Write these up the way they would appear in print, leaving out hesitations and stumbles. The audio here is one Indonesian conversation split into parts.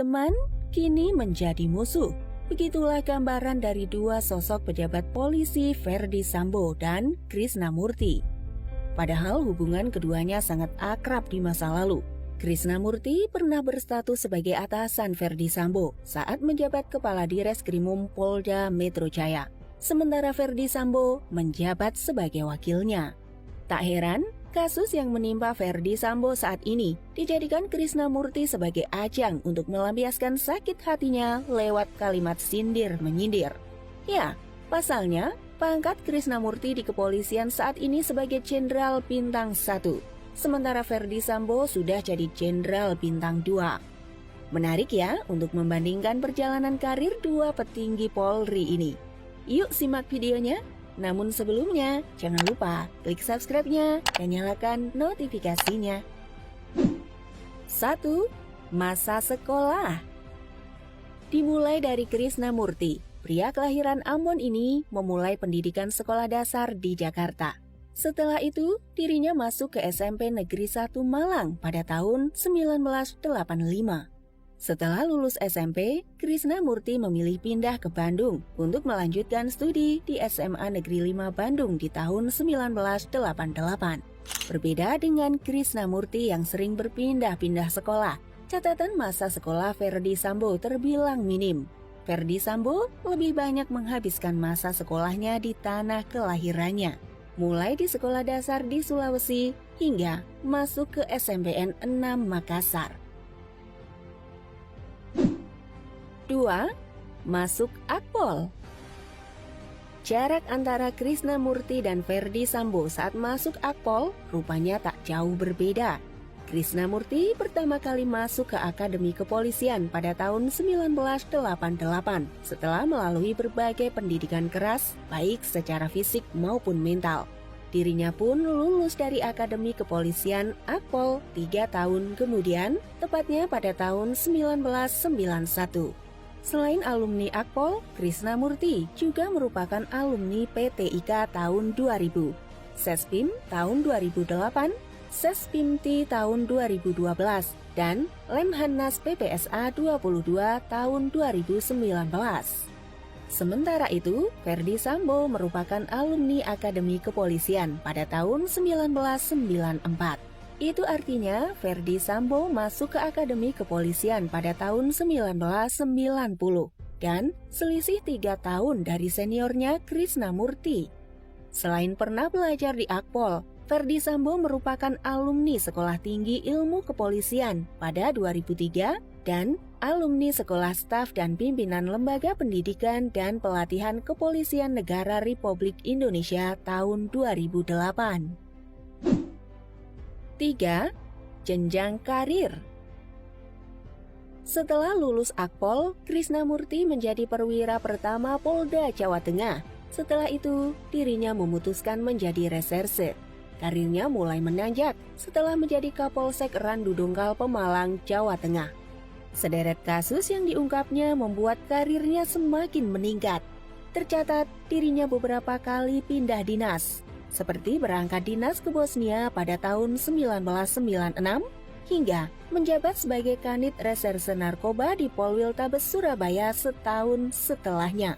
teman, kini menjadi musuh. Begitulah gambaran dari dua sosok pejabat polisi Ferdy Sambo dan Krisnamurti. Padahal hubungan keduanya sangat akrab di masa lalu. Krisnamurti pernah berstatus sebagai atasan Ferdy Sambo saat menjabat Kepala Direskrimum Polda Metro Jaya. Sementara Ferdy Sambo menjabat sebagai wakilnya. Tak heran, kasus yang menimpa Ferdy Sambo saat ini dijadikan Krisnamurti sebagai ajang untuk melampiaskan sakit hatinya lewat kalimat sindir-menyindir. Ya, pasalnya, pangkat Krisnamurti di kepolisian saat ini sebagai Jenderal Bintang 1, sementara Ferdy Sambo sudah jadi Jenderal Bintang 2. Menarik ya untuk membandingkan perjalanan karir dua petinggi Polri ini. Yuk simak videonya. Namun sebelumnya, jangan lupa klik subscribe-nya dan nyalakan notifikasinya. 1. Masa sekolah. Dimulai dari Krisnamurti, pria kelahiran Ambon ini memulai pendidikan sekolah dasar di Jakarta. Setelah itu, dirinya masuk ke SMP Negeri 1 Malang pada tahun 1985. Setelah lulus SMP, Krisnamurti memilih pindah ke Bandung untuk melanjutkan studi di SMA Negeri 5 Bandung di tahun 1988. Berbeda dengan Krisnamurti yang sering berpindah-pindah sekolah, catatan masa sekolah Ferdy Sambo terbilang minim. Ferdy Sambo lebih banyak menghabiskan masa sekolahnya di tanah kelahirannya, mulai di sekolah dasar di Sulawesi hingga masuk ke SMPN 6 Makassar. 2. Masuk Akpol. Jarak antara Krisnamurti dan Ferdy Sambo saat masuk Akpol rupanya tak jauh berbeda. Krisnamurti pertama kali masuk ke Akademi Kepolisian pada tahun 1988 setelah melalui berbagai pendidikan keras baik secara fisik maupun mental. Dirinya pun lulus dari Akademi Kepolisian Akpol 3 tahun kemudian, tepatnya pada tahun 1991. Selain alumni Akpol, Krisnamurti juga merupakan alumni PTIK tahun 2000, Sespim tahun 2008, Sespimti tahun 2012, dan Lemhanas PPSA 22 tahun 2019. Sementara itu, Ferdy Sambo merupakan alumni Akademi Kepolisian pada tahun 1994. Itu artinya Ferdy Sambo masuk ke Akademi Kepolisian pada tahun 1990 dan selisih 3 tahun dari seniornya Krisnamurti. Selain pernah belajar di Akpol, Ferdy Sambo merupakan alumni Sekolah Tinggi Ilmu Kepolisian pada 2003 dan alumni Sekolah Staf dan Pimpinan Lembaga Pendidikan dan Pelatihan Kepolisian Negara Republik Indonesia tahun 2008. 3. Jenjang karir. Setelah lulus Akpol, Krisnamurti menjadi perwira pertama Polda Jawa Tengah. Setelah itu, dirinya memutuskan menjadi reserse. Karirnya mulai menanjak setelah menjadi Kapolsek Randu Dongkal Pemalang, Jawa Tengah. Sederet kasus yang diungkapnya membuat karirnya semakin meningkat. Tercatat, dirinya beberapa kali pindah dinas, seperti berangkat dinas ke Bosnia pada tahun 1996 hingga menjabat sebagai Kanit Reserse Narkoba di Polwiltabes Surabaya setahun setelahnya.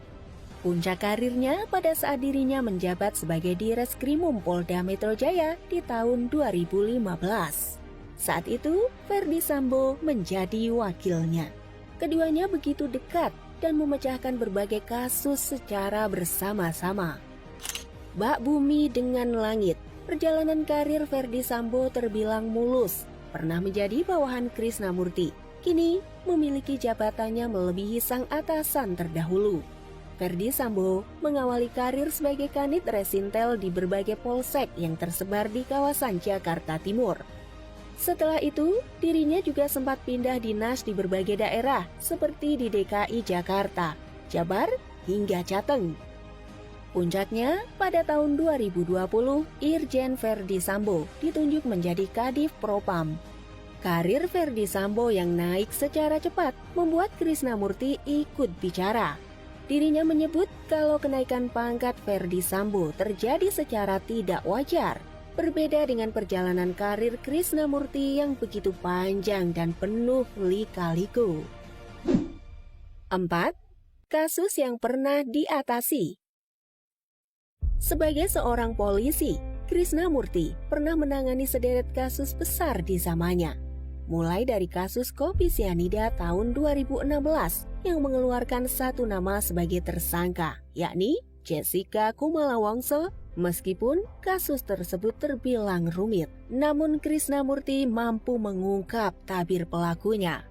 Puncak karirnya pada saat dirinya menjabat sebagai Direskrimum Polda Metro Jaya di tahun 2015. Saat itu, Ferdy Sambo menjadi wakilnya. Keduanya begitu dekat dan memecahkan berbagai kasus secara bersama-sama. Bak bumi dengan langit, perjalanan karir Ferdy Sambo terbilang mulus, pernah menjadi bawahan Krisnamurti, kini memiliki jabatannya melebihi sang atasan terdahulu. Ferdy Sambo mengawali karir sebagai Kanit Resintel di berbagai polsek yang tersebar di kawasan Jakarta Timur. Setelah itu, dirinya juga sempat pindah dinas di berbagai daerah seperti di DKI Jakarta, Jabar, hingga Jateng. Puncaknya, pada tahun 2020, Irjen Ferdy Sambo ditunjuk menjadi Kadif Propam. Karir Ferdy Sambo yang naik secara cepat membuat Krisnamurti ikut bicara. Dirinya menyebut kalau kenaikan pangkat Ferdy Sambo terjadi secara tidak wajar, berbeda dengan perjalanan karir Krisnamurti yang begitu panjang dan penuh lika-liku. 4. Kasus yang pernah diatasi. Sebagai seorang polisi, Krisnamurti pernah menangani sederet kasus besar di zamannya. Mulai dari kasus kopi sianida tahun 2016 yang mengeluarkan satu nama sebagai tersangka, yakni Jessica Kumala Wongso. Meskipun kasus tersebut terbilang rumit, namun Krisnamurti mampu mengungkap tabir pelakunya.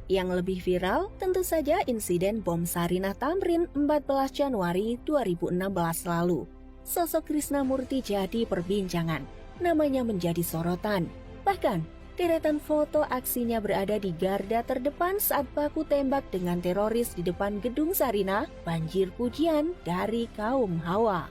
Yang lebih viral tentu saja insiden bom Sarinah Tamrin 14 Januari 2016 lalu. Sosok Krisnamurti jadi perbincangan, namanya menjadi sorotan. Bahkan, deretan foto aksinya berada di garda terdepan saat baku tembak dengan teroris di depan gedung Sarinah banjir pujian dari kaum Hawa.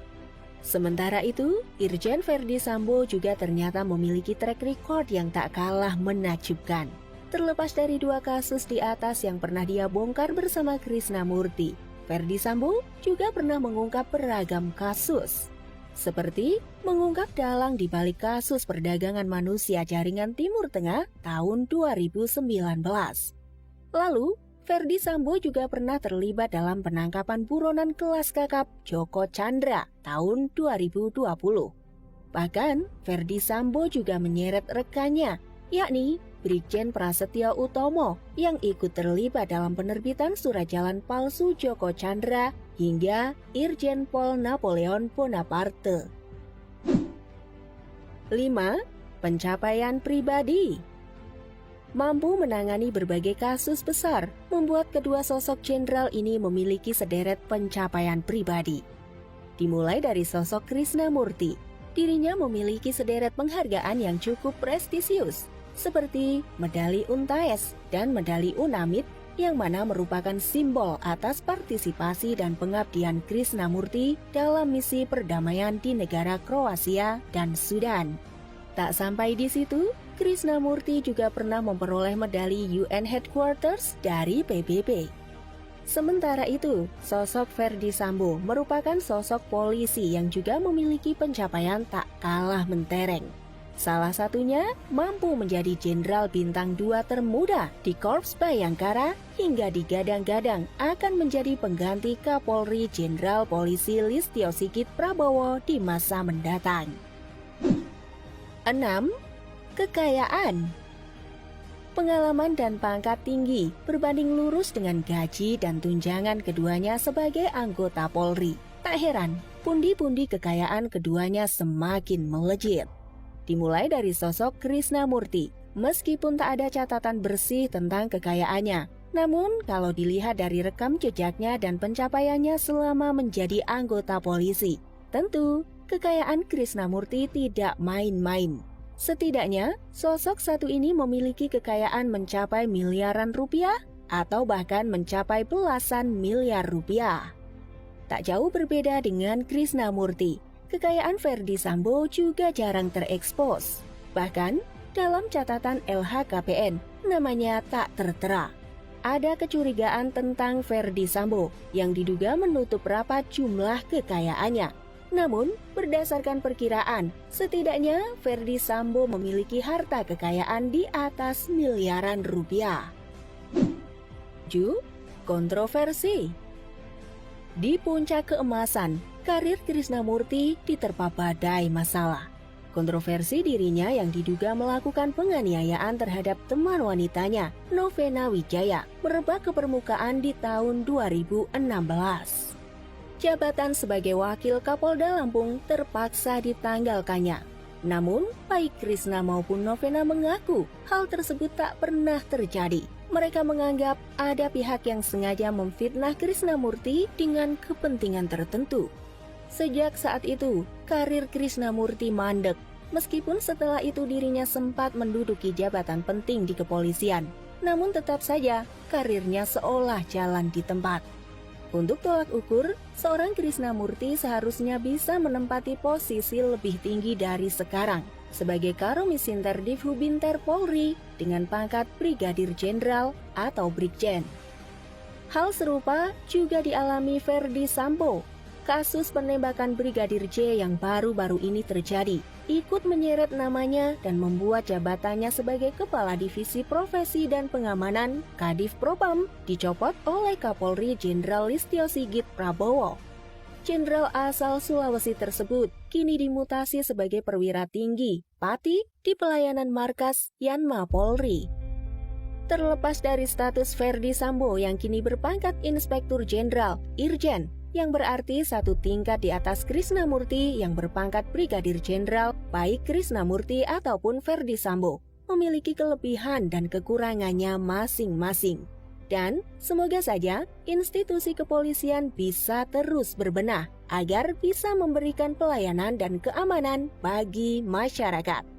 Sementara itu, Irjen Verdi Sambo juga ternyata memiliki track record yang tak kalah menakjubkan. Terlepas dari dua kasus di atas yang pernah dia bongkar bersama Krisnamurti, Verdi Sambo juga pernah mengungkap beragam kasus. Seperti mengungkap dalang di balik kasus perdagangan manusia jaringan Timur Tengah tahun 2019. Lalu, Verdi Sambo juga pernah terlibat dalam penangkapan buronan kelas kakap Joko Chandra tahun 2020. Bahkan, Verdi Sambo juga menyeret rekannya, yakni Brigjen Prasetyo Utomo yang ikut terlibat dalam penerbitan surat jalan palsu Joko Chandra hingga Irjen Pol Napoleon Bonaparte. 5. Pencapaian pribadi. Mampu menangani berbagai kasus besar, membuat kedua sosok jenderal ini memiliki sederet pencapaian pribadi. Dimulai dari sosok Krisnamurti, dirinya memiliki sederet penghargaan yang cukup prestisius, seperti medali UNTAES dan medali UNAMID, yang mana merupakan simbol atas partisipasi dan pengabdian Krisnamurti dalam misi perdamaian di negara Kroasia dan Sudan. Tak sampai di situ, Krisnamurti juga pernah memperoleh medali UN Headquarters dari PBB. Sementara itu, sosok Verdi Sambo merupakan sosok polisi yang juga memiliki pencapaian tak kalah mentereng. Salah satunya mampu menjadi Jenderal Bintang 2 termuda di Korps Bayangkara hingga digadang-gadang akan menjadi pengganti Kapolri Jenderal Polisi Listio Sigit Prabowo di masa mendatang. 6. Kekayaan. Pengalaman dan pangkat tinggi berbanding lurus dengan gaji dan tunjangan keduanya sebagai anggota Polri. Tak heran, pundi-pundi kekayaan keduanya semakin melejit. Dimulai dari sosok Krisnamurti, meskipun tak ada catatan bersih tentang kekayaannya, namun kalau dilihat dari rekam jejaknya dan pencapaiannya selama menjadi anggota polisi, tentu kekayaan Krisnamurti tidak main-main. Setidaknya, sosok satu ini memiliki kekayaan mencapai miliaran rupiah atau bahkan mencapai belasan miliar rupiah. Tak jauh berbeda dengan Krisnamurti, kekayaan Verdi Sambo juga jarang terekspos. Bahkan, dalam catatan LHKPN, namanya tak tertera. Ada kecurigaan tentang Verdi Sambo yang diduga menutup rapat jumlah kekayaannya. Namun, berdasarkan perkiraan, setidaknya Verdi Sambo memiliki harta kekayaan di atas miliaran rupiah. 7. Kontroversi. Di puncak keemasan, karir Krisnamurti diterpa badai masalah. Kontroversi dirinya yang diduga melakukan penganiayaan terhadap teman wanitanya, Novena Wijaya, merebak ke permukaan di tahun 2016. Jabatan sebagai wakil Kapolda Lampung terpaksa ditanggalkannya. Namun, baik Krisna maupun Novena mengaku hal tersebut tak pernah terjadi. Mereka menganggap ada pihak yang sengaja memfitnah Krisnamurti dengan kepentingan tertentu. Sejak saat itu, karir Krisnamurti mandek, meskipun setelah itu dirinya sempat menduduki jabatan penting di kepolisian. Namun tetap saja, karirnya seolah jalan di tempat. Untuk tolak ukur, seorang Krisnamurti seharusnya bisa menempati posisi lebih tinggi dari sekarang sebagai Karomisinter Divhubinter Polri dengan pangkat Brigadir Jenderal atau Brigjen. Hal serupa juga dialami Verdi Sambo. Kasus penembakan Brigadir J yang baru-baru ini terjadi ikut menyeret namanya dan membuat jabatannya sebagai Kepala Divisi Profesi dan Pengamanan Kadif Propam dicopot oleh Kapolri Jenderal Listio Sigit Prabowo. Jenderal asal Sulawesi tersebut kini dimutasi sebagai perwira tinggi Pati di pelayanan markas Yanma Polri. Terlepas dari status Ferdi Sambo yang kini berpangkat Inspektur Jenderal Irjen, yang berarti satu tingkat di atas Krisnamurti yang berpangkat Brigadir Jenderal, baik Krisnamurti ataupun Ferdi Sambo memiliki kelebihan dan kekurangannya masing-masing. Dan semoga saja institusi kepolisian bisa terus berbenah agar bisa memberikan pelayanan dan keamanan bagi masyarakat.